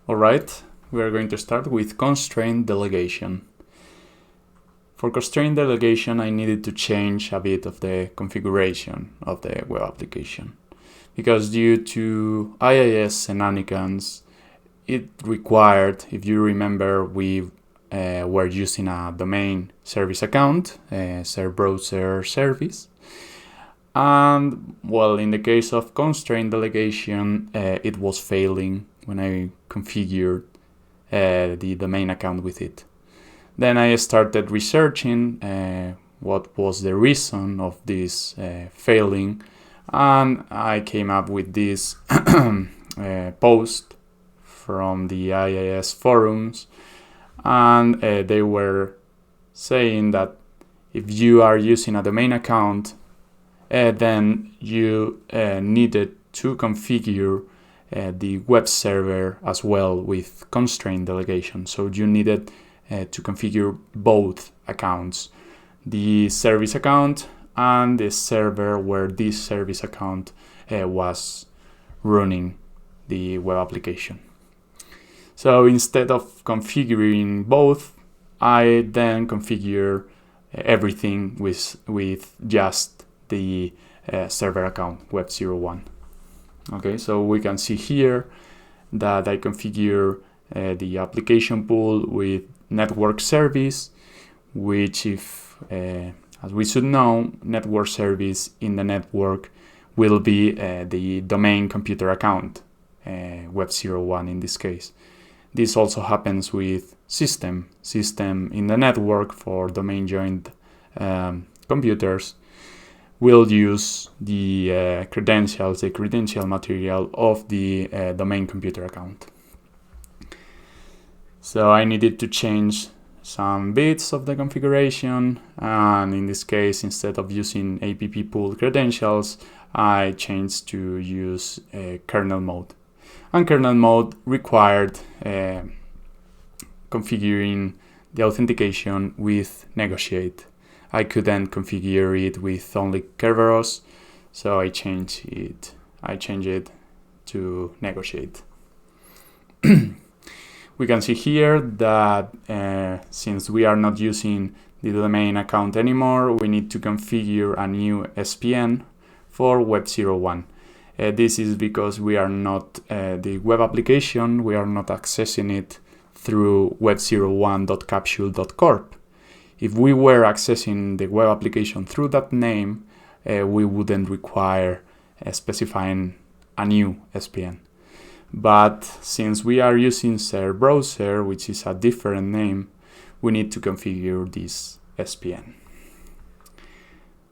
Alright, we are going to start with constraint delegation. For constraint delegation, I needed to change a bit of the configuration of the web application, because due to IIS shenanigans, it required, if you remember, we were using a domain service account, serve browser service. And well, in the case of constraint delegation, it was failing when I configured the domain account with it. Then I started researching what was the reason of this failing, and I came up with this post from the IIS forums, and they were saying that if you are using a domain account, then you needed to configure the web server as well with constraint delegation. So you needed to configure both accounts, the service account and the server where this service account was running the web application. So instead of configuring both, I then configure everything with just the server account, web01. Okay, so we can see here that I configure the application pool with network service, which as we should know, network service in the network will be the domain computer account, web01 in this case. This also happens with system in the network for domain joined computers will use the credentials, the credential material of the domain computer account. So I needed to change some bits of the configuration, and in this case, instead of using app pool credentials, I changed to use kernel mode. And kernel mode required configuring the authentication with negotiate. I couldn't configure it with only Kerberos, so I changed it to negotiate. We can see here that since we are not using the domain account anymore, we need to configure a new SPN for web01. This is because we are not the web application, we are not accessing it through web01.capsule.corp. If we were accessing the web application through that name, we wouldn't require specifying a new SPN. But since we are using serve browser, which is a different name, we need to configure this SPN.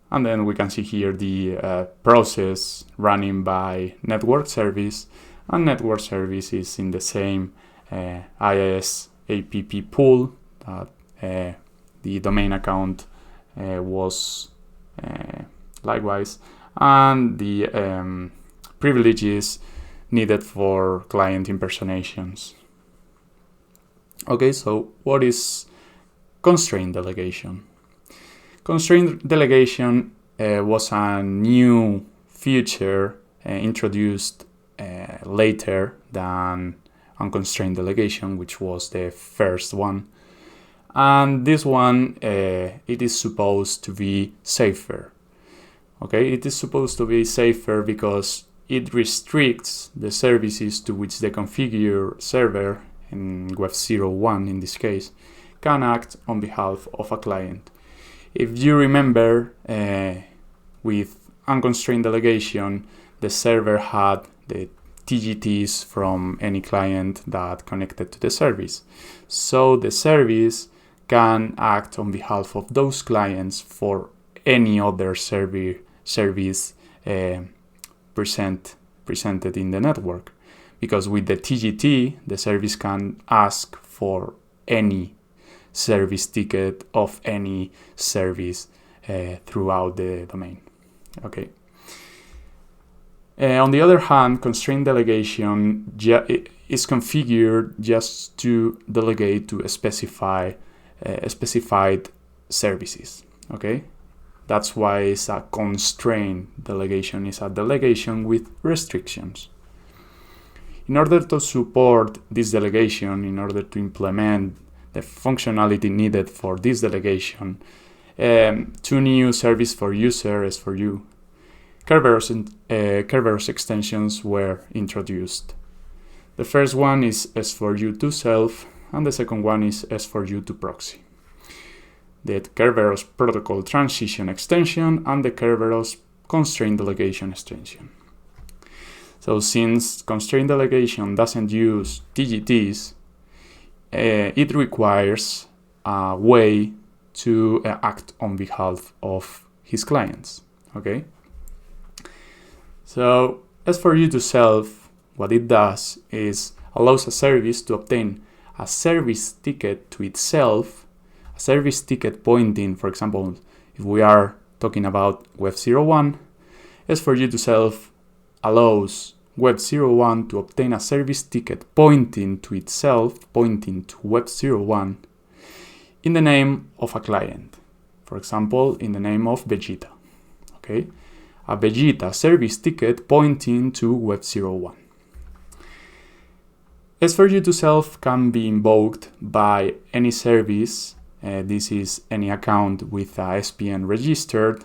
And then we can see here the process running by network service, and network service is in the same IIS app pool that the domain account was likewise, and the privileges needed for client impersonations. Okay, so what is constraint delegation? Constraint delegation was a new feature introduced later than unconstrained delegation, which was the first one. And this one, it is supposed to be safer. Okay, it is supposed to be safer because it restricts the services to which the configure server, in web01 in this case, can act on behalf of a client. If you remember, with unconstrained delegation, the server had the TGTs from any client that connected to the service. So the service can act on behalf of those clients for any other service presented in the network. Because with the TGT, the service can ask for any service ticket of any service throughout the domain. Okay. On the other hand, constraint delegation is configured just to delegate to specified services. Okay, that's why it's a constraint delegation. It's a delegation with restrictions. In order to support this delegation, in order to implement the functionality needed for this delegation, two new service for user S4U Kerberos extensions were introduced. The first one is S4U to self, and the second one is S4U to proxy. The Kerberos protocol transition extension and the Kerberos constraint delegation extension. So since constraint delegation doesn't use TGTs, it requires a way to act on behalf of his clients. Okay. So S4U to self, what it does is allows a service to obtain a service ticket to itself, a service ticket pointing, for example, if we are talking about Web01, S4U to self allows Web01 to obtain a service ticket pointing to itself, pointing to Web01, in the name of a client. For example, in the name of Vegeta. Okay, a Vegeta service ticket pointing to Web01. S4U to self can be invoked by any service. This is any account with a SPN registered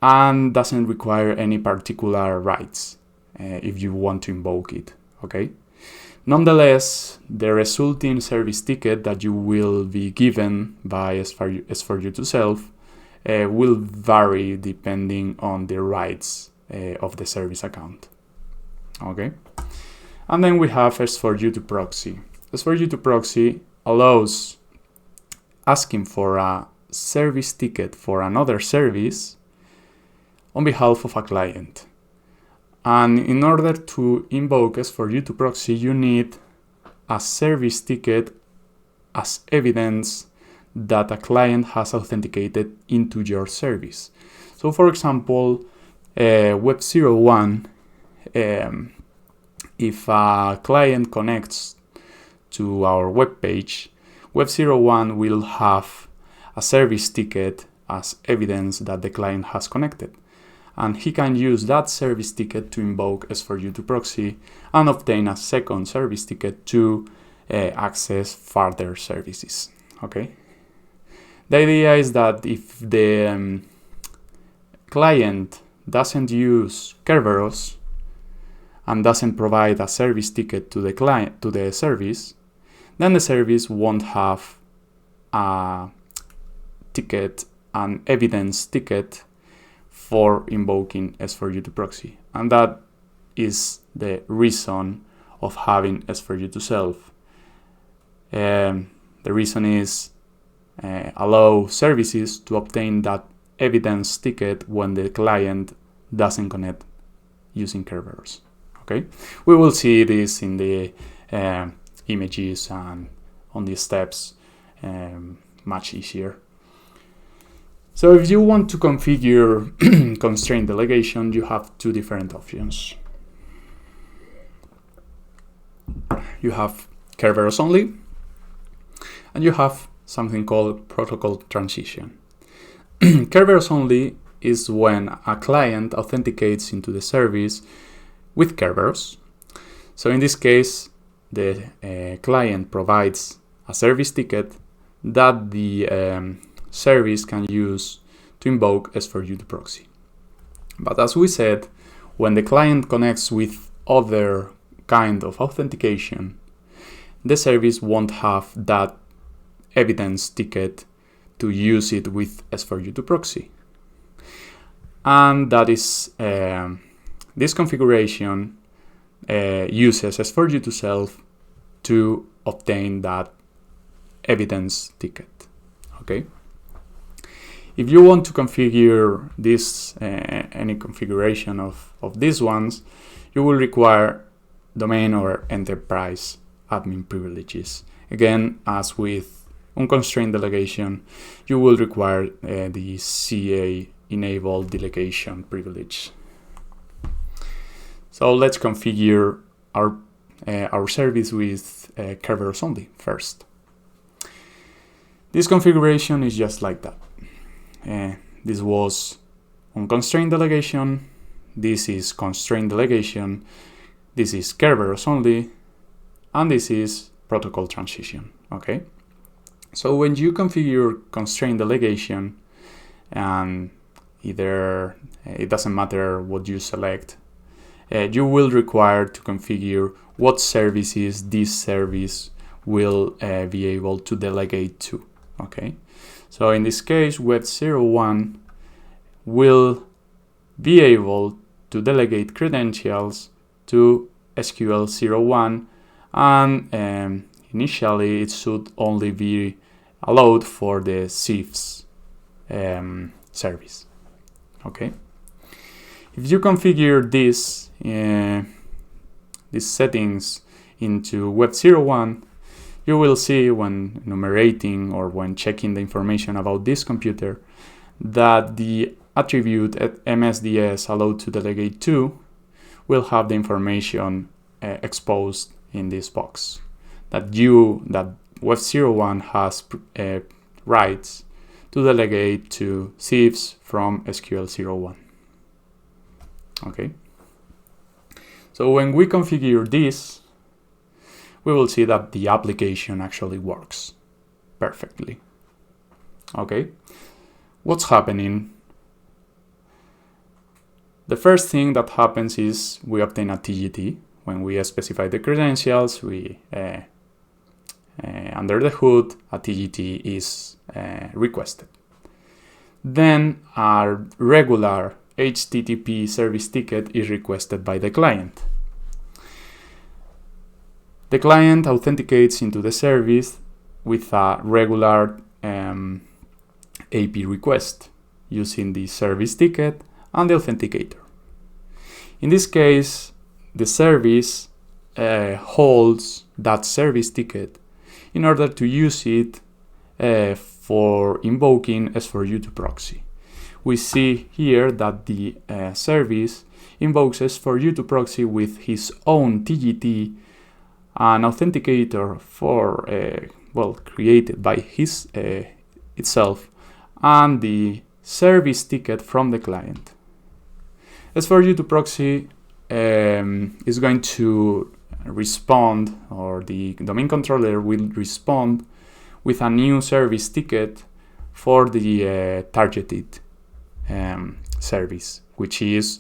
and doesn't require any particular rights if you want to invoke it. Okay. Nonetheless, the resulting service ticket that you will be given by S4U to self will vary depending on the rights of the service account. Okay. And then we have S4U to proxy. S4U to proxy allows asking for a service ticket for another service on behalf of a client. And in order to invoke S4U to proxy, you need a service ticket as evidence that a client has authenticated into your service. So for example, Web01, if a client connects to our web page, Web01 will have a service ticket as evidence that the client has connected. And he can use that service ticket to invoke S4U to proxy and obtain a second service ticket to access further services. Okay. The idea is that if the client doesn't use Kerberos and doesn't provide a service ticket to the client, to the service, then the service won't have a ticket, an evidence ticket for invoking S4U to proxy. And that is the reason of having S4U to self. The reason is allow services to obtain that evidence ticket when the client doesn't connect using Kerberos. Okay, we will see this in the images and on the steps much easier. So if you want to configure constraint delegation, you have two different options. You have Kerberos Only, and you have something called protocol transition. Kerberos Only is when a client authenticates into the service with Kerberos. So in this case, the client provides a service ticket that the service can use to invoke S4U to proxy. But as we said, when the client connects with other kind of authentication, the service won't have that evidence ticket to use it with S4U to proxy. And that is this configuration uses S4U to self to obtain that evidence ticket. Okay. If you want to configure this, any configuration of these ones, you will require domain or enterprise admin privileges. Again, as with unconstrained delegation, you will require the CA enabled delegation privilege. So let's configure our service with Kerberos Only first. This configuration is just like that. This was unconstrained delegation. This is constrained delegation. this is Kerberos Only, and this is protocol transition. Okay, so when you configure constraint delegation, and either it doesn't matter what you select, you will require to configure what services this service will be able to delegate to. Okay, so in this case, Web01 will be able to delegate credentials to SQL01, and initially it should only be allowed for the CIFS service. Okay, if you configure these settings into Web01, you will see when enumerating or when checking the information about this computer that the attribute at MSDS allowed to delegate to will have the information exposed in this box, that Web01 has rights to delegate to CIFS from SQL01. Okay, so when we configure this, we will see that the application actually works perfectly. Okay, what's happening? The first thing that happens is we obtain a TGT. When we specify the credentials, we under the hood, a TGT is requested. Then a regular HTTP service ticket is requested by the client. The client authenticates into the service with a regular AP request using the service ticket and the authenticator. In this case, the service holds that service ticket in order to use it for invoking S4U2 proxy. We see here that the service invokes S4U2 proxy with his own TGT, an authenticator for created by his itself, and the service ticket from the client. S4U2 proxy is going to respond, or the domain controller will respond with a new service ticket for the targeted service, which is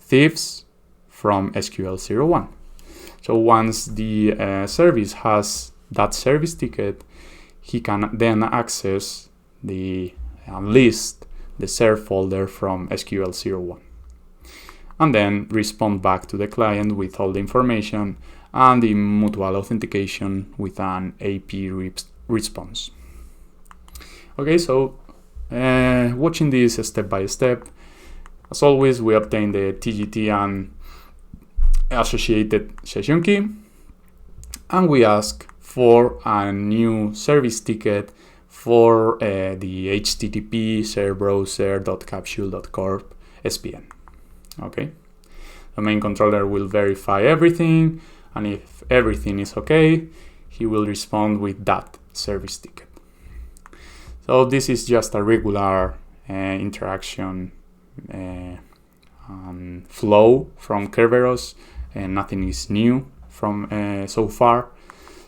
thieves from SQL01. So once the service has that service ticket, he can then access the list the serve folder from SQL01, and then respond back to the client with all the information and the mutual authentication with an AP response. Okay, so watching this step by step, as always, we obtain the TGT and associated session key, and we ask for a new service ticket for the HTTP servebrowser.capsule.corp SPN. Okay, the main controller will verify everything, and if everything is okay, he will respond with that service ticket. So this is just a regular interaction flow from Kerberos, and nothing is new from so far.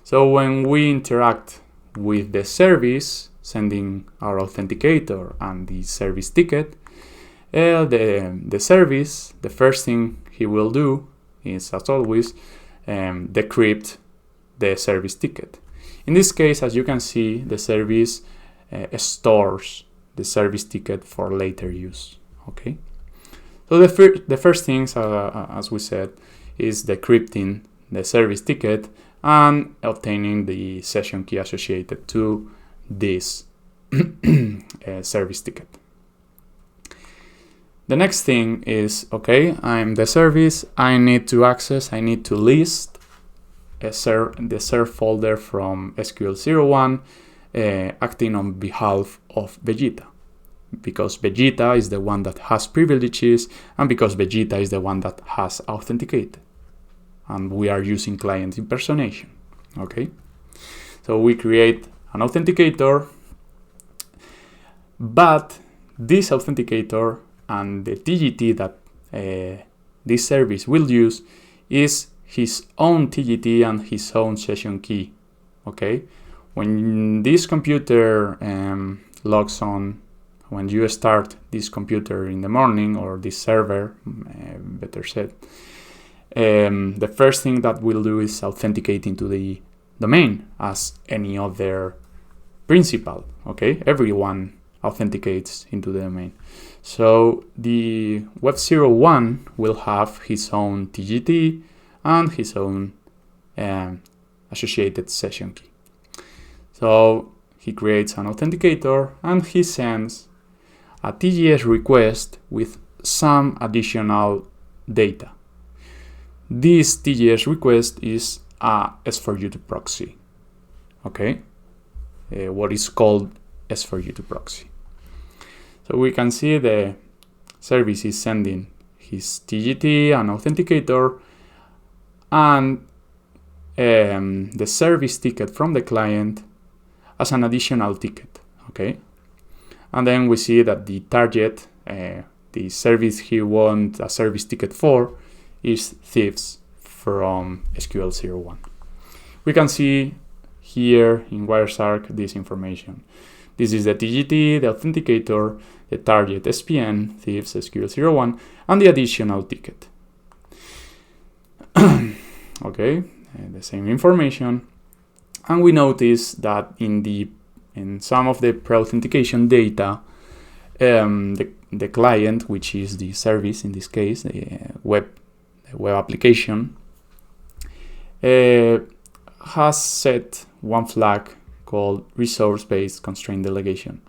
So when we interact with the service, sending our authenticator and the service ticket, the service, the first thing he will do is, as always, decrypt the service ticket. In this case, as you can see, the service stores the service ticket for later use. Okay, so the first things, as we said, is decrypting the service ticket and obtaining the session key associated to this service ticket. The next thing is, okay, I'm the service, I need to list the serve folder from SQL01 acting on behalf of Vegeta, because Vegeta is the one that has privileges, and because Vegeta is the one that has authenticated, and we are using client impersonation. Okay, so we create an authenticator, but this authenticator and the TGT that this service will use is his own TGT and his own session key. Okay, when this computer logs on, when you start this computer in the morning, or this server, better said, the first thing that we'll do is authenticate into the domain as any other principal. Okay, everyone authenticates into the domain. So the Web01 will have his own TGT and his own associated session key. So he creates an authenticator and he sends a TGS request with some additional data. This TGS request is a S4U2 proxy. Okay, what is called S4U2 proxy. So we can see the service is sending his TGT, an authenticator, and the service ticket from the client as an additional ticket. Okay, and then we see that the target, the service he wants a service ticket for, is thieves from SQL01. We can see here in WiresArc this information. This is the TGT, the authenticator, the target SPN, thieves SQL01, and the additional ticket. Okay, the same information. And we notice that in some of the pre-authentication data, the client, which is the service in this case, the web application, has set one flag called resource-based constraint delegation.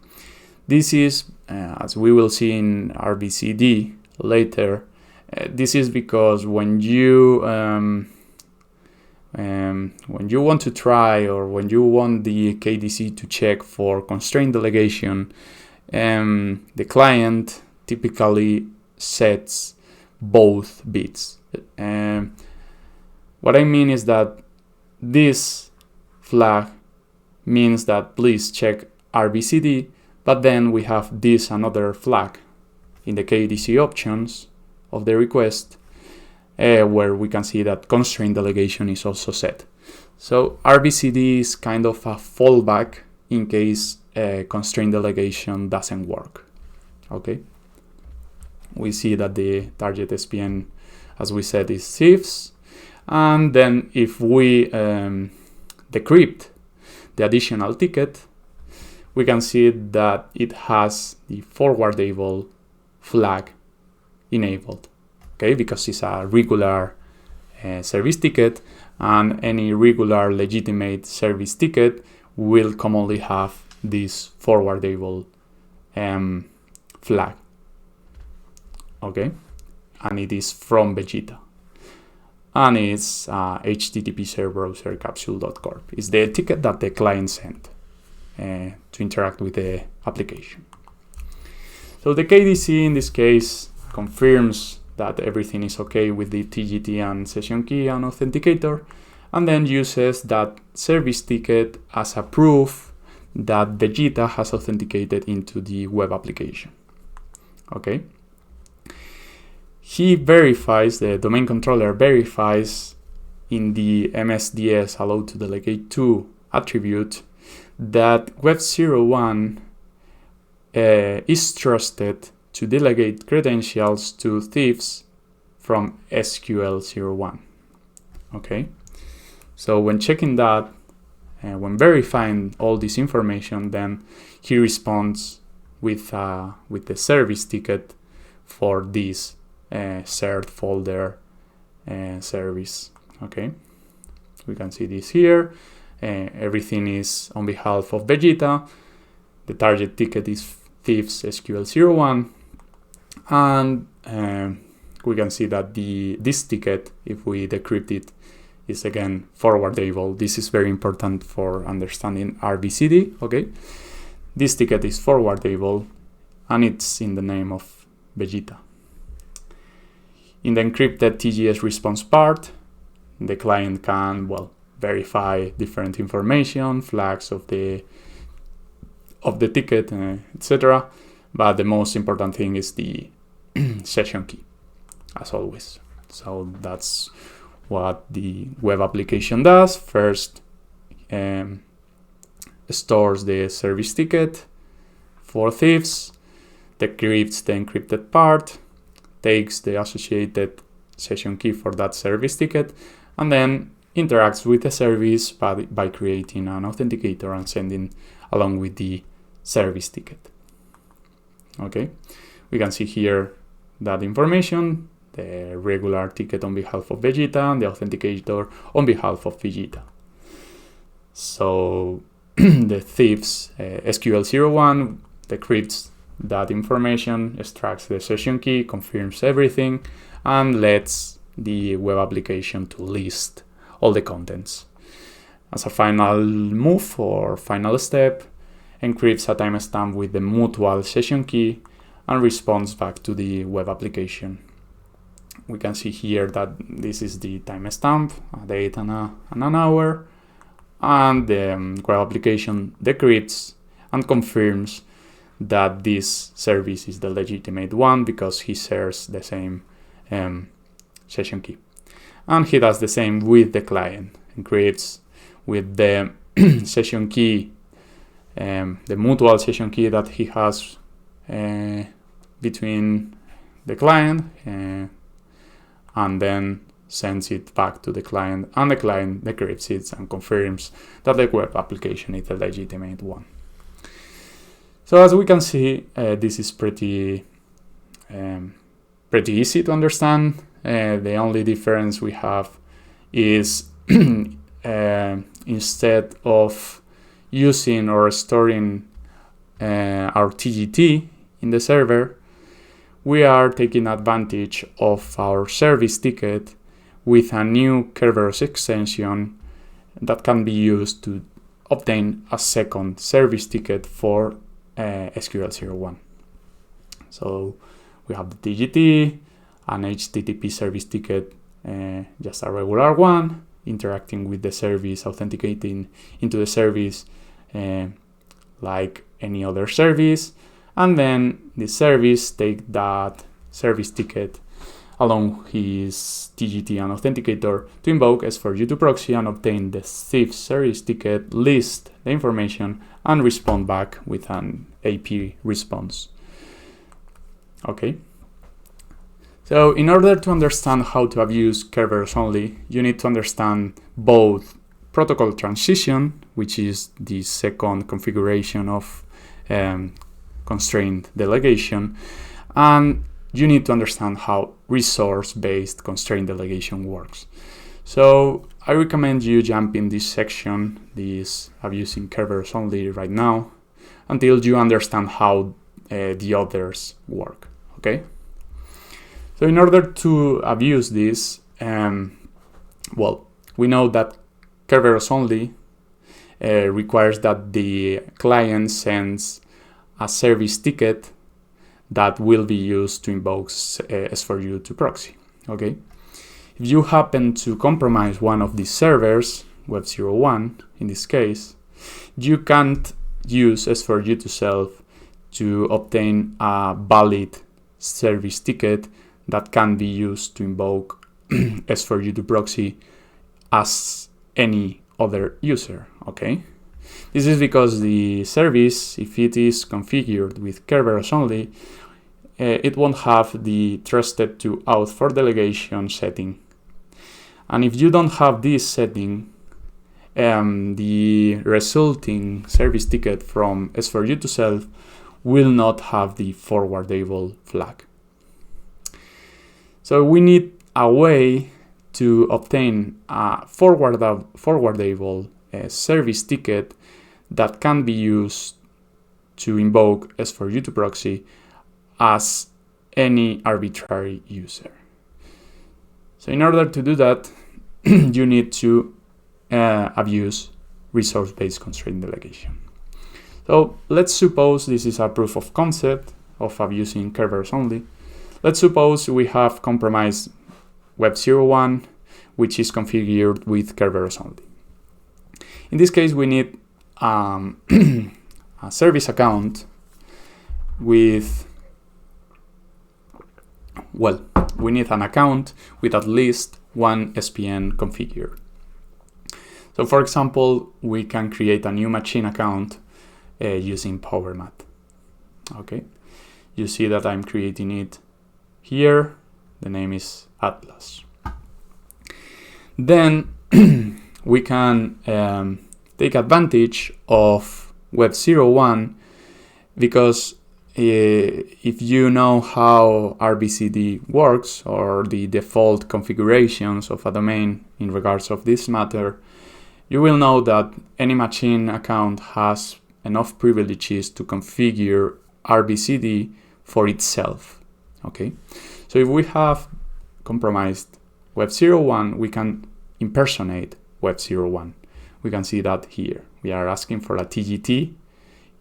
This is, as we will see in RBCD later, this is because when you want to try, or when you want the KDC to check for constraint delegation, the client typically sets both bits. What I mean is that this flag means that please check RBCD, but then we have this another flag in the KDC options of the request, where we can see that constraint delegation is also set. So RBCD is kind of a fallback in case constraint delegation doesn't work. Okay, we see that the target SPN, as we said, is thieves, and then if we decrypt the additional ticket, we can see that it has the forwardable flag enabled. Okay, because it's a regular service ticket, and any regular legitimate service ticket will commonly have this forwardable flag. Okay, and it is from Vegeta, and it's HTTP server browser capsule.corp. It's the ticket that the client sent to interact with the application. So the KDC in this case confirms that everything is okay with the TGT and session key and authenticator, and then uses that service ticket as a proof that Vegeta has authenticated into the web application. Okay. He verifies, the domain controller verifies in the MSDS allow to delegate to attribute that Web01 is trusted to delegate credentials to thieves from SQL01. Okay, so when checking that, when verifying all this information, then he responds with the service ticket for this shared folder service. Okay, we can see this here. Everything is on behalf of Vegeta. The target ticket is thieves SQL01, and we can see that this ticket, if we decrypt it, is again forwardable. This is very important for understanding RBCD. Okay, this ticket is forwardable, and it's in the name of Vegeta. In the encrypted TGS response part, the client can, verify different information, flags of the ticket, etc. But the most important thing is the session key, as always. So that's what the web application does. First, stores the service ticket for thieves, decrypts the encrypted part, takes the associated session key for that service ticket, and then interacts with the service by creating an authenticator and sending along with the service ticket. Okay, we can see here that information, the regular ticket on behalf of Vegeta and the authenticator on behalf of Vegeta. So the thief's SQL01 decrypts that information, extracts the session key, confirms everything, and lets the web application to list all the contents. As a final move or final step, encrypts a timestamp with the mutual session key and responds back to the web application. We can see here that this is the timestamp, a date and an hour, and the web application decrypts and confirms that this service is the legitimate one because he shares the same session key. And he does the same with the client, encrypts with the session key, the mutual session key that he has between the client, and then sends it back to the client, and the client decrypts it and confirms that the web application is the legitimate one. So as we can see, this is pretty easy to understand. The only difference we have is instead of using or storing our TGT in the server, we are taking advantage of our service ticket with a new Kerberos extension that can be used to obtain a second service ticket for SQL01. So we have the TGT, an HTTP service ticket, just a regular one, interacting with the service, authenticating into the service like any other service, and then the service take that service ticket along his TGT and authenticator to invoke S4U2 proxy and obtain the thief service ticket, list the information, and respond back with an AP response. Okay. So in order to understand how to abuse Kerberos Only, you need to understand both protocol transition, which is the second configuration of constrained delegation, and you need to understand how resource-based constrained delegation works. So I recommend you jump in this section, this abusing Kerberos Only right now, until you understand how the others work, okay? So in order to abuse this, well, we know that Kerberos Only requires that the client sends a service ticket that will be used to invoke S4U2 proxy, okay? If you happen to compromise one of these servers, Web01 in this case, you can't use S4U2 self to obtain a valid service ticket that can be used to invoke S4U2 proxy as any other user, okay? This is because the service, if it is configured with Kerberos Only, it won't have the trusted to auth for delegation setting. And if you don't have this setting, the resulting service ticket from S4U2 self will not have the forwardable flag. So we need a way to obtain a forwardable service ticket that can be used to invoke S4U2 proxy as any arbitrary user. So in order to do that, you need to abuse resource-based constraint delegation. So let's suppose this is a proof of concept of abusing Kerberos Only. Let's suppose we have compromised Web01, which is configured with Kerberos Only. In this case, we need a service account with, well, we need an account with at least one SPN configured. So for example, we can create a new machine account using PowerMat. Okay, you see that I'm creating it here. The name is Atlas. Then we can take advantage of Web01 because if you know how RBCD works or the default configurations of a domain in regards of this matter, you will know that any machine account has enough privileges to configure RBCD for itself. Okay, so if we have compromised Web01, we can impersonate Web01. We can see that here. We are asking for a TGT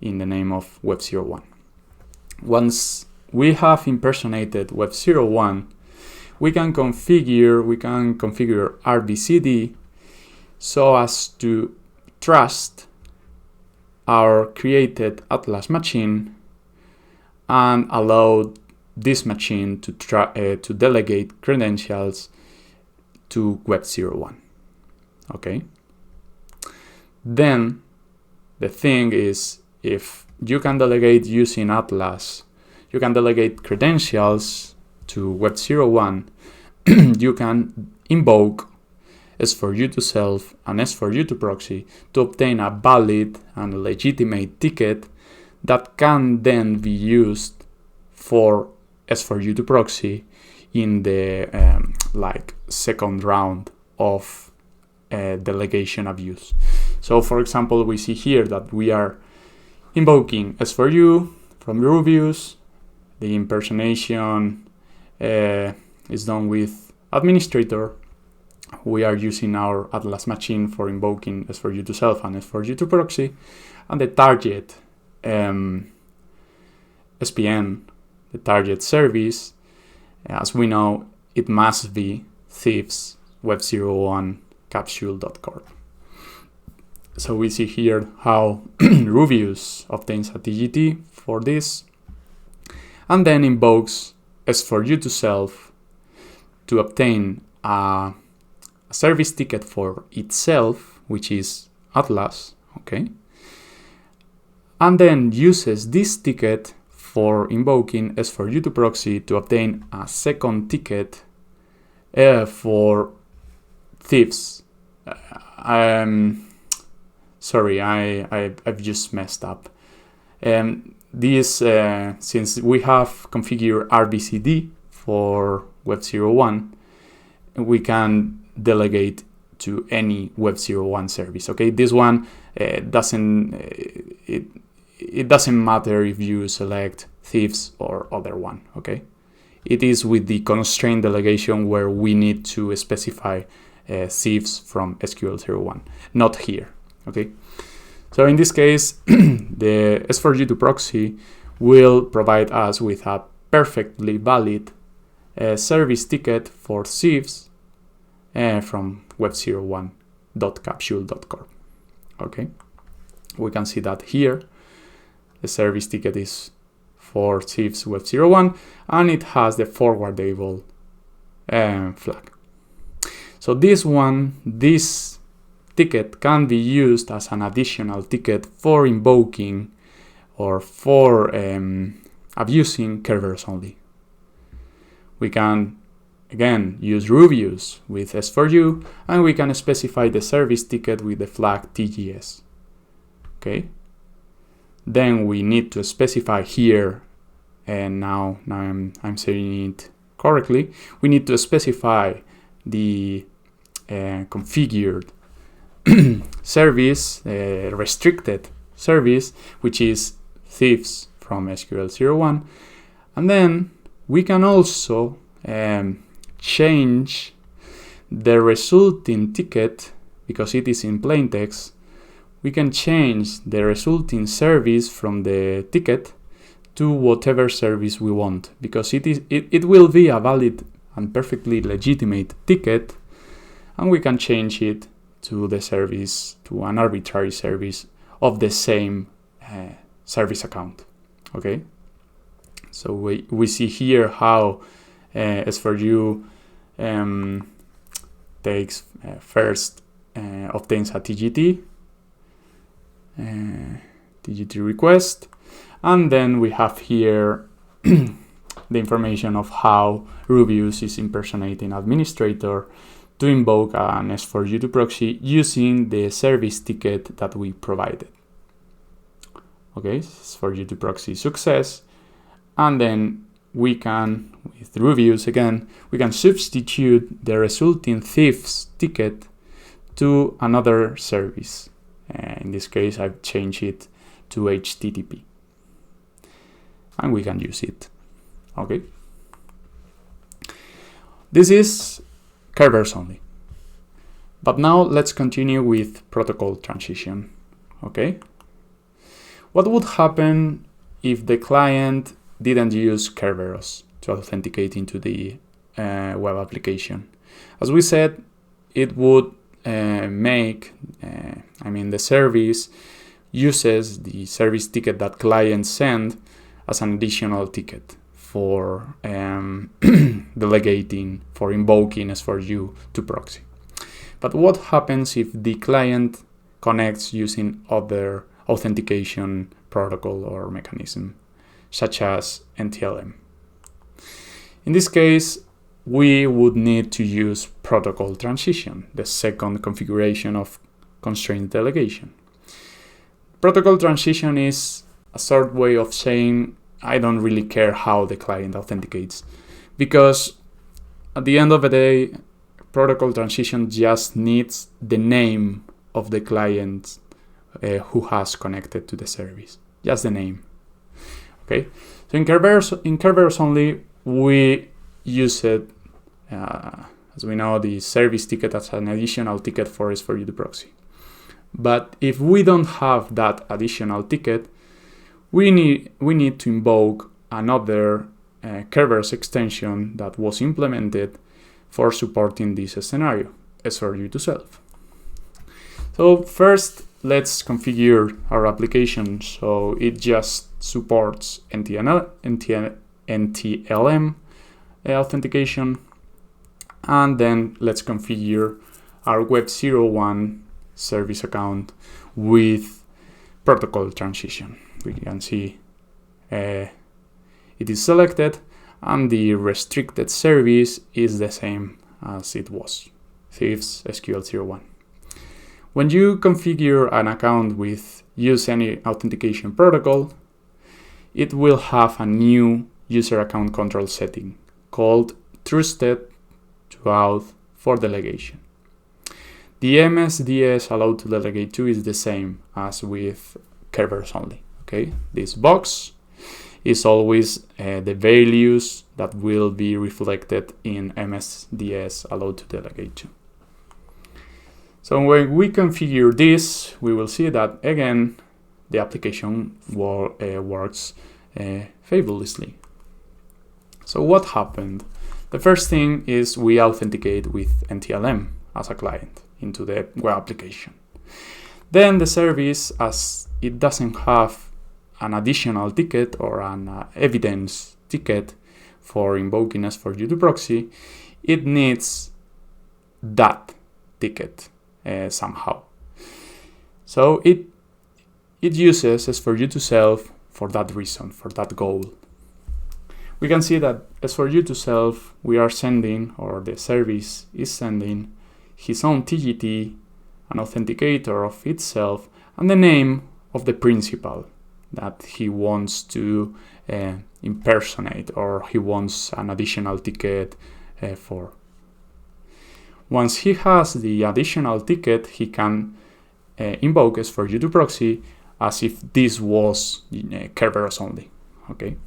in the name of Web01. Once we have impersonated Web01, we can configure RBCD so as to trust our created Atlas machine and allow this machine to delegate credentials to Web01. Okay. Then the thing is, if you can delegate using Atlas, you can delegate credentials to Web01, you can invoke S4U2Self and S4U2Proxy to obtain a valid and legitimate ticket that can then be used for S4U2Proxy in the second round of delegation abuse. So for example, we see here that we are invoking S4U from Rubius. The impersonation is done with administrator. We are using our Atlas machine for invoking S4U2Self and S4U2Proxy, and the target SPN, the target service, as we know, it must be thieves web01 capsule.corp. So we see here how Rubius obtains a TGT for this and then invokes S4U2Self to obtain a service ticket for itself, which is Atlas, okay? And then uses this ticket for invoking S4U2Proxy to obtain a second ticket for thieves. Sorry, I've just messed up. This since we have configured RBCD for Web01, we can delegate to any Web01 service. Okay, this one doesn't matter if you select thieves or other one. Okay, it is with the constraint delegation where we need to specify thieves from SQL01, not here. Okay, so in this case, the S4U2Proxy will provide us with a perfectly valid service ticket for thieves from web01.capsule.corp. Okay, we can see that here. The service ticket is for thieves web01 and it has the forwardable flag. So this ticket can be used as an additional ticket for invoking or for abusing Kerberos Only. We can again use Rubius with S4U and we can specify the service ticket with the flag TGS. Okay. Then we need to specify here, and now I'm saying it correctly. We need to specify the configured service, restricted service, which is thieves from SQL01, and then we can also change the resulting ticket because it is in plain text. We can change the resulting service from the ticket to whatever service we want because it will be a valid and perfectly legitimate ticket, and we can change it to the service, to an arbitrary service of the same service account. Okay, so we see here how S4U takes first obtains a TGT request, and then we have here the information of how Rubius is impersonating administrator to invoke an S4U2 proxy using the service ticket that we provided. Okay, S4U2 proxy success, and then we can, with Rubius again, we can substitute the resulting thief's ticket to another service. In this case, I've changed it to HTTP, and we can use it. Okay, this is Kerberos Only. But now let's continue with protocol transition. Okay, what would happen if the client didn't use Kerberos to authenticate into the web application? As we said, it would the service uses the service ticket that client send as an additional ticket for delegating, for invoking S4U2 proxy. But what happens if the client connects using other authentication protocol or mechanism, such as NTLM? In this case, we would need to use protocol transition, the second configuration of constraint delegation. Protocol transition is a short way of saying I don't really care how the client authenticates, because at the end of the day, protocol transition just needs the name of the client who has connected to the service, just the name. Okay, so in Kerberos Only, we use it, as we know, the service ticket as an additional ticket for S4U2 proxy. But if we don't have that additional ticket, we need to invoke another Kerberos extension that was implemented for supporting this scenario, S4U2 self. So first, let's configure our application so it just supports NTLM authentication, and then let's configure our Web01 service account with protocol transition. We can see it is selected, and the restricted service is the same as it was, Thieves SQL01. When you configure an account with use any authentication protocol, it will have a new user account control setting called Trusted to Auth for Delegation. The MSDS allowed to delegate to is the same as with Kerberos Only. Okay, this box is always the values that will be reflected in MSDS allowed to delegate to. So when we configure this, we will see that again the application works fabulously. So what happened? The first thing is we authenticate with NTLM as a client into the web application. Then the service, as it doesn't have an additional ticket or an evidence ticket for invoking S4U2 proxy, it needs that ticket somehow. So it uses S4U2 self for that reason, for that goal. We can see that S4U2 self, we are sending, or the service is sending, his own TGT, an authenticator of itself, and the name of the principal that he wants to impersonate, or he wants an additional ticket for. Once he has the additional ticket, he can invoke S4U2 proxy as if this was Kerberos Only. Okay,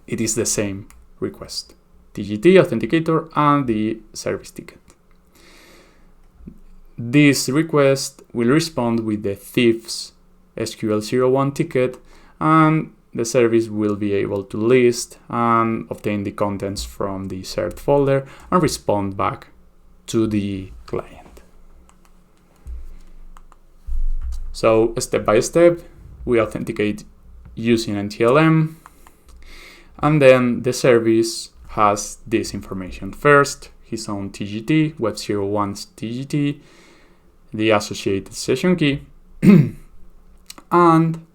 it is the same request: TGT, authenticator, and the service ticket. This request will respond with the Thieves SQL01 ticket, and the service will be able to list and obtain the contents from the shared folder and respond back to the client. So step by step, we authenticate using NTLM, and then the service has this information. First, his own TGT, Web01's TGT, the associated session key, and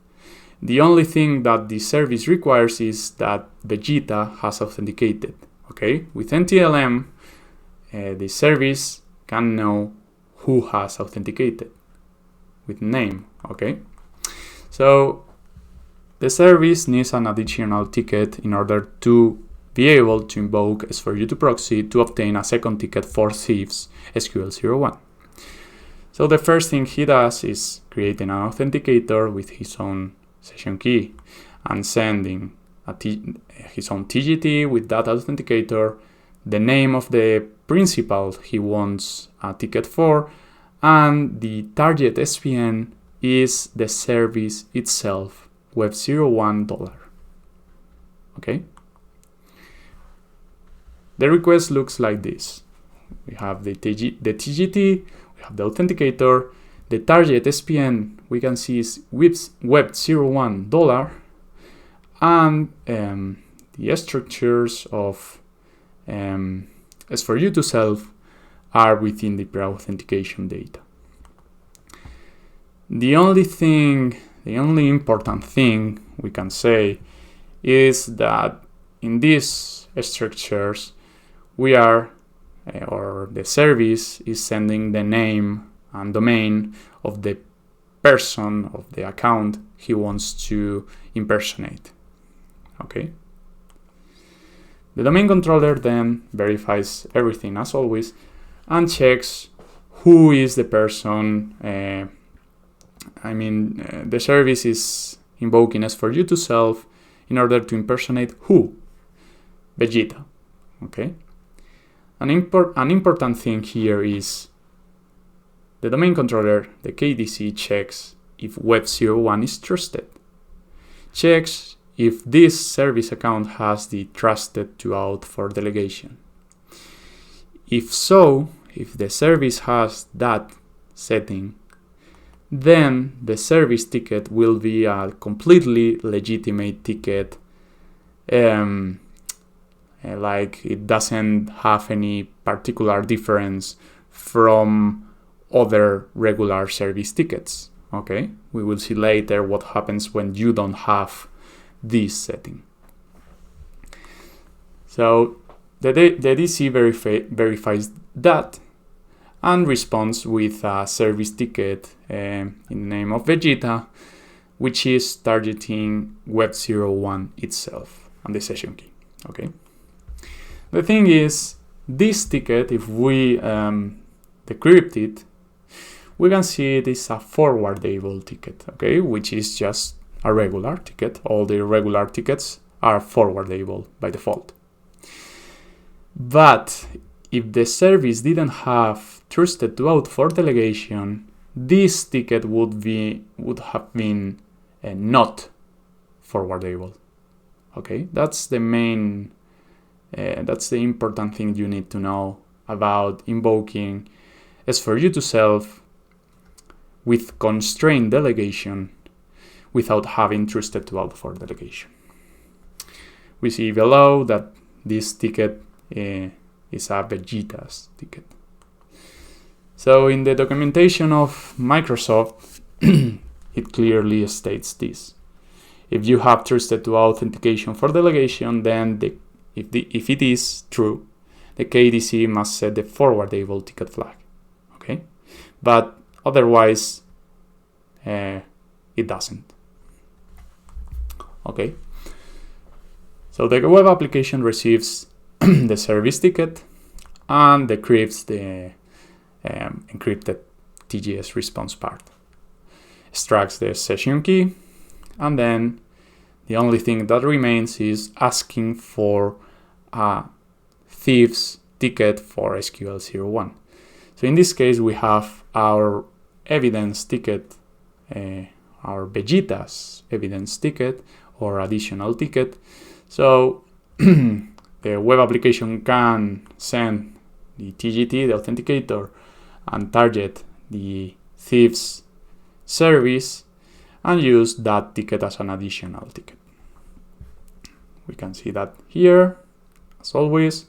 the only thing that the service requires is that Vegeta has authenticated. Okay, with NTLM, the service can know who has authenticated with name. Okay, so the service needs an additional ticket in order to be able to invoke S4U2 proxy to obtain a second ticket for thieves SQL01. So the first thing he does is creating an authenticator with his own session key and sending his own TGT with that authenticator, the name of the principal he wants a ticket for, and the target SPN is the service itself, Web01 $. Okay? The request looks like this. We have the TGT, we have the authenticator, the target SPN we can see is Web01 $, and the structures of S4U2 self are within the pre-authentication data. The only important thing we can say is that in these structures we are, or the service is sending the name and domain of the person of the account he wants to impersonate. Okay. The domain controller then verifies everything as always and checks who is the person. The service is invoking S4U2 self in order to impersonate who? Vegeta. Okay. An important thing here is the domain controller, the KDC, checks if Web01 is trusted. Checks if this service account has the trusted to out for delegation. If so, if the service has that setting, then the service ticket will be a completely legitimate ticket. Like it doesn't have any particular difference from other regular service tickets. Okay, we will see later what happens when you don't have this setting. So the DC verifies that and responds with a service ticket in the name of Vegeta, which is targeting Web01 itself and the session key. Okay. The thing is, this ticket, if we decrypt it, we can see it is a forwardable ticket, okay, which is just a regular ticket. All the regular tickets are forwardable by default. But if the service didn't have trusted to out for delegation, this ticket would have been not forwardable. Okay, that's the main. That's the important thing you need to know about invoking S4U2 self with constrained delegation without having trusted to out for delegation. We see below that this ticket is a Vegeta's ticket. So in the documentation of Microsoft, it clearly states this. If you have trusted to authentication for delegation, then if it is true, the KDC must set the forwardable ticket flag. Okay, but otherwise it doesn't. Okay, so the web application receives the service ticket and decrypts the encrypted TGS response part, extracts the session key, and then the only thing that remains is asking for a thief's ticket for SQL01. So in this case, we have our evidence ticket, our Vegeta's evidence ticket or additional ticket. So the web application can send the TGT, the authenticator, and target the thief's service and use that ticket as an additional ticket. We can see that here, as always.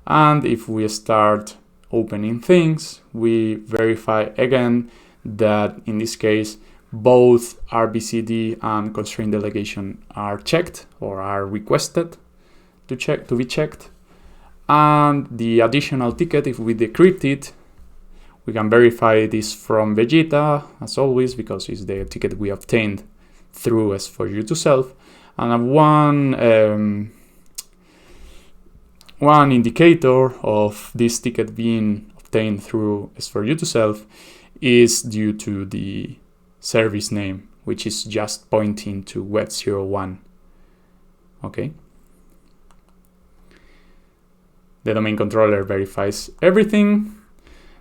And if we start opening things, we verify again that in this case both RBCD and constraint delegation are checked or are requested to be checked. And the additional ticket, if we decrypt it, we can verify this from Vegeta, as always, because it's the ticket we obtained through S4U2Self. And one indicator of this ticket being obtained through S4U2Self is due to the service name, which is just pointing to Web01. Okay. The domain controller verifies everything.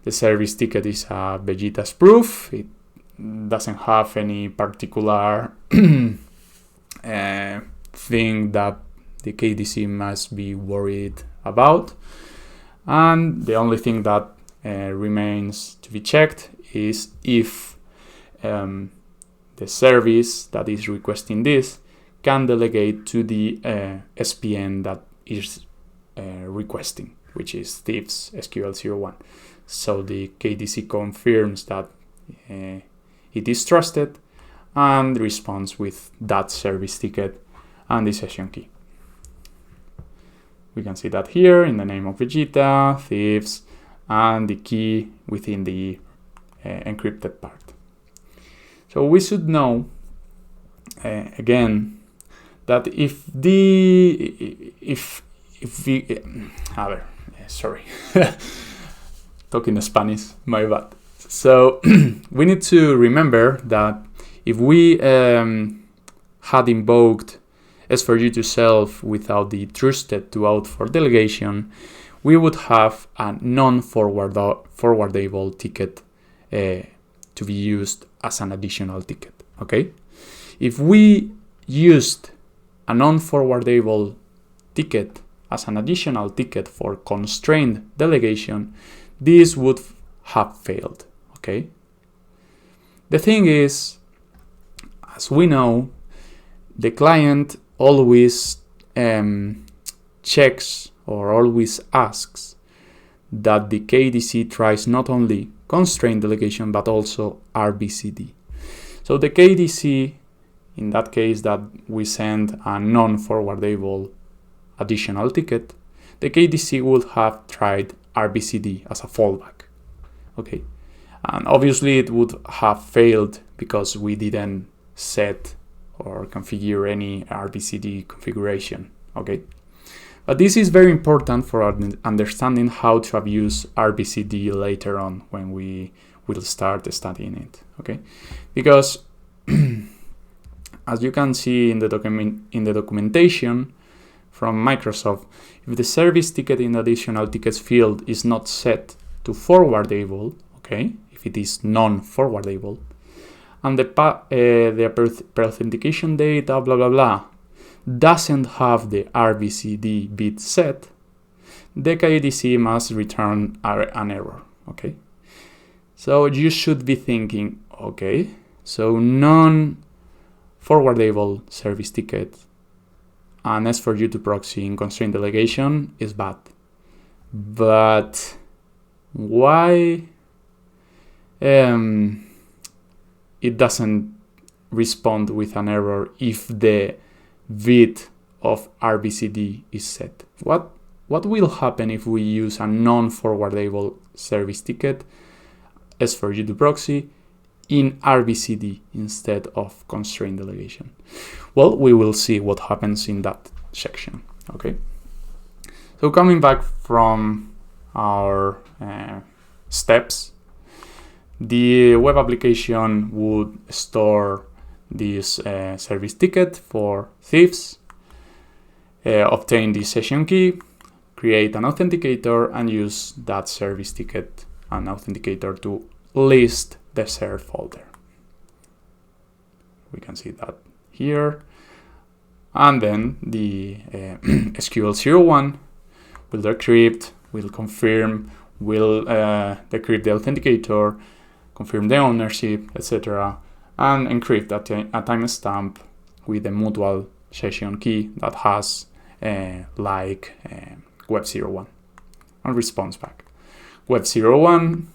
The service ticket is a Vegeta's proof. It doesn't have any particular thing that the KDC must be worried about. And the only thing that remains to be checked is if the service that is requesting this can delegate to the SPN that is requesting, which is Thieves SQL01. So the KDC confirms that it is trusted and responds with that service ticket and the session key. We can see that here in the name of Vegeta, Thieves, and the key within the encrypted part. So we should know again that if talking Spanish, my bad. So we need to remember that if we had invoked S4U2Self without the trusted to out for delegation, we would have a non-forwardable ticket to be used as an additional ticket. Okay, if we used a non-forwardable ticket as an additional ticket for constrained delegation, this would have failed. Okay. The thing is, as we know, the client always checks or always asks that the KDC tries not only constraint delegation but also RBCD. So the KDC, in that case that we send a non-forwardable additional ticket, the KDC would have tried RBCD as a fallback. Okay, and obviously it would have failed because we didn't set or configure any RBCD configuration. Okay, but this is very important for understanding how to abuse RBCD later on when we will start studying it. Okay, because as you can see in the documentation from Microsoft, if the service ticket in the additional tickets field is not set to forwardable, okay, if it is non-forwardable, and the authentication data, blah, blah, blah, doesn't have the RBCD bit set, the KDC must return an error, okay? So you should be thinking, okay, so non-forwardable service ticket and S4U2 proxy in constraint delegation is bad. But why it doesn't respond with an error if the bit of RBCD is set? What will happen if we use a non-forwardable service ticket S4U2 proxy in RBCD instead of constraint delegation? Well, we will see what happens in that section. Okay, so coming back from our steps, the web application would store this service ticket for Thieves, obtain the session key, create an authenticator, and use that service ticket and authenticator to list the shared folder. We can see that here. And then the SQL01 will decrypt, will confirm, will decrypt the authenticator, confirm the ownership, etc., and encrypt a timestamp with a mutual session key that has like Web01. and responds back. Web01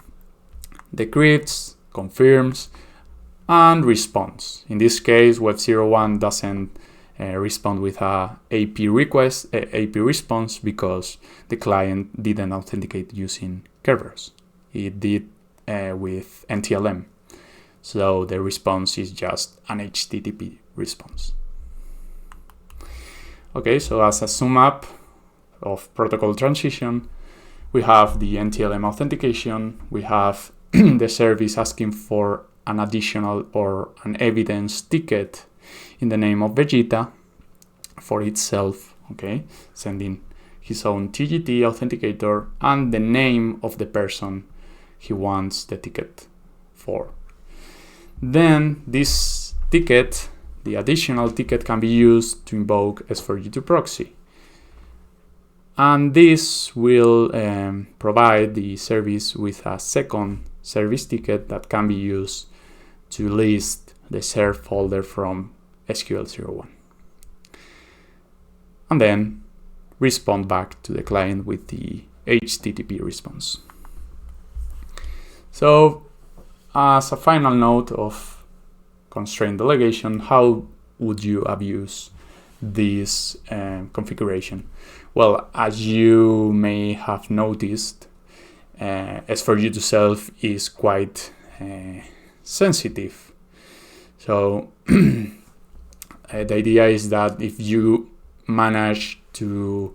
decrypts, confirms, and responds. In this case, Web01 doesn't respond with a AP request, AP response, because the client didn't authenticate using Kerberos. It did with NTLM. So the response is just an HTTP response. Okay, so as a sum up of protocol transition, we have the NTLM authentication, we have the service asking for an additional or an evidence ticket in the name of Vegeta for itself, okay, sending his own TGT authenticator and the name of the person he wants the ticket for. Then this ticket, the additional ticket, can be used to invoke S4U2 proxy. And this will provide the service with a second service ticket that can be used to list the shared folder from SQL01. And then respond back to the client with the HTTP response. So, as a final note of constraint delegation, how would you abuse this configuration? Well, as you may have noticed, S4U2 self is quite sensitive. So the idea is that if you manage to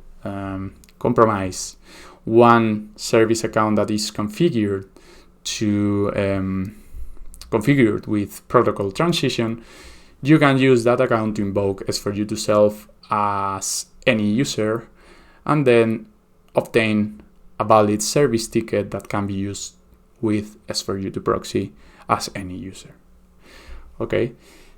compromise one service account that is configured with protocol transition, you can use that account to invoke S4U2 self as any user and then obtain a valid service ticket that can be used with S4U2 proxy as any user. Okay,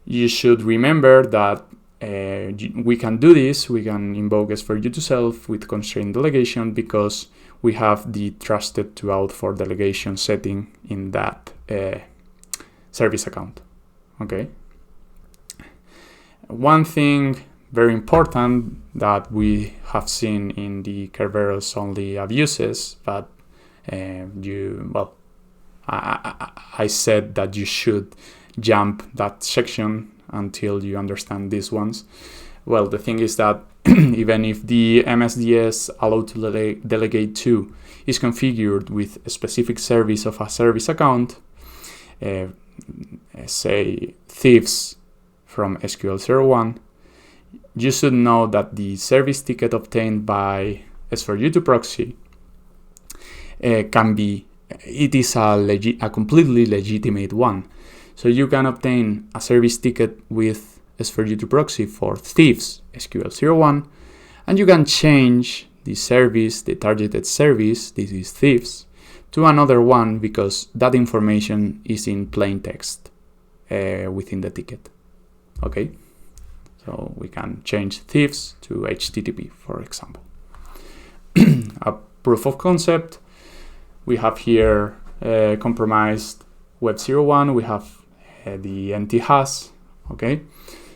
you should remember that we can do this, we can invoke S4U2 self with constraint delegation because we have the trusted to out for delegation setting in that service account. Okay. One thing very important that we have seen in the Kerberos Only abuses, but I said that you should jump that section until you understand these ones. Well, the thing is that even if the MSDS allow to delegate to is configured with a specific service of a service account, say thieves from SQL01, you should know that the service ticket obtained by S4U2 proxy it is a completely legitimate one. So you can obtain a service ticket with S4U2 proxy for thieves SQL01, and you can change the service, the targeted service, this is thieves, to another one because that information is in plain text within the ticket. Okay, so we can change thieves to HTTP, for example. A proof of concept, we have here compromised Web01, we have the NT-has, okay?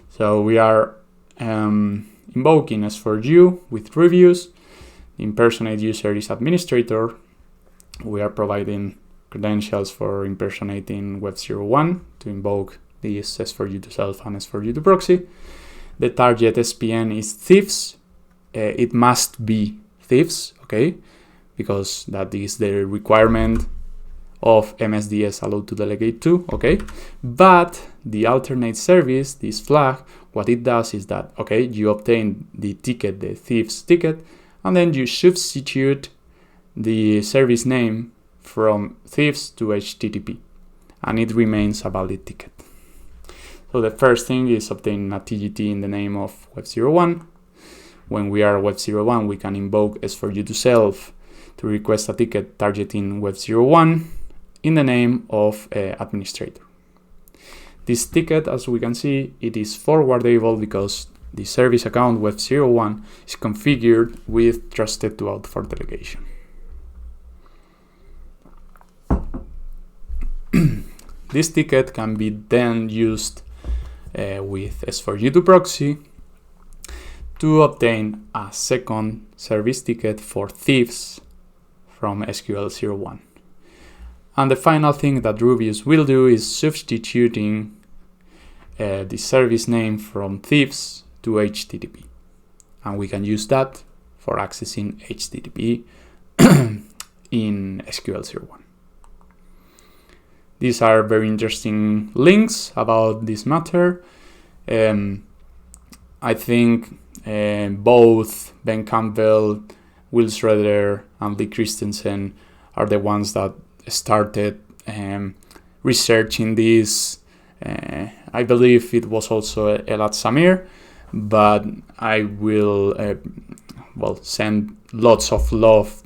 So we are invoking S4U with reviews. The impersonate user is administrator. We are providing credentials for impersonating Web01 to invoke these S4U2 self and S4U2 proxy. The target SPN is thieves. It must be thieves, okay? Because that is the requirement of MSDS allowed to delegate to, okay? But the alternate service, this flag, what it does is that, okay, you obtain the ticket, the thieves ticket, and then you substitute the service name from thieves to HTTP, and it remains a valid ticket. So the first thing is obtain a TGT in the name of Web01. When we are Web01, we can invoke S4U2 self to request a ticket targeting Web01 in the name of administrator. This ticket, as we can see, it is forwardable because the service account Web01 is configured with trusted to out for delegation. This ticket can be then used with S4U2 proxy to obtain a second service ticket for thieves from SQL01. And the final thing that Rubius will do is substituting the service name from thieves to HTTP. And we can use that for accessing HTTP in SQL01. These are very interesting links about this matter. I think both Ben Campbell, Will Schroeder, and Lee Christensen are the ones that started researching this. I believe it was also Elad Samir, but I will send lots of love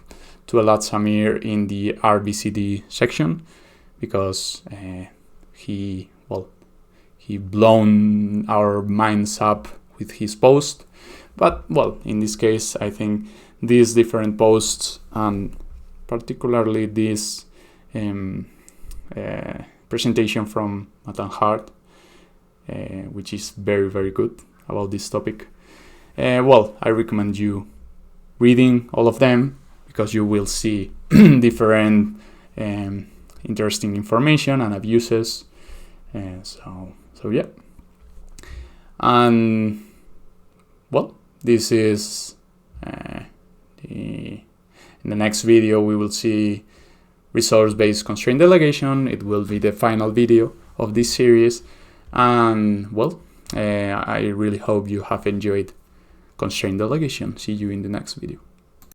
to Elad Samir in the RBCD section, because he blown our minds up with his post. But in this case, I think these different posts, and particularly this presentation from Nathan Hart, which is very, very good about this topic. I recommend you reading all of them, because you will see different interesting information and abuses. So yeah. And this is in the next video we will see resource-based constraint delegation. It will be the final video of this series, and I really hope you have enjoyed constraint delegation. See you in the next video.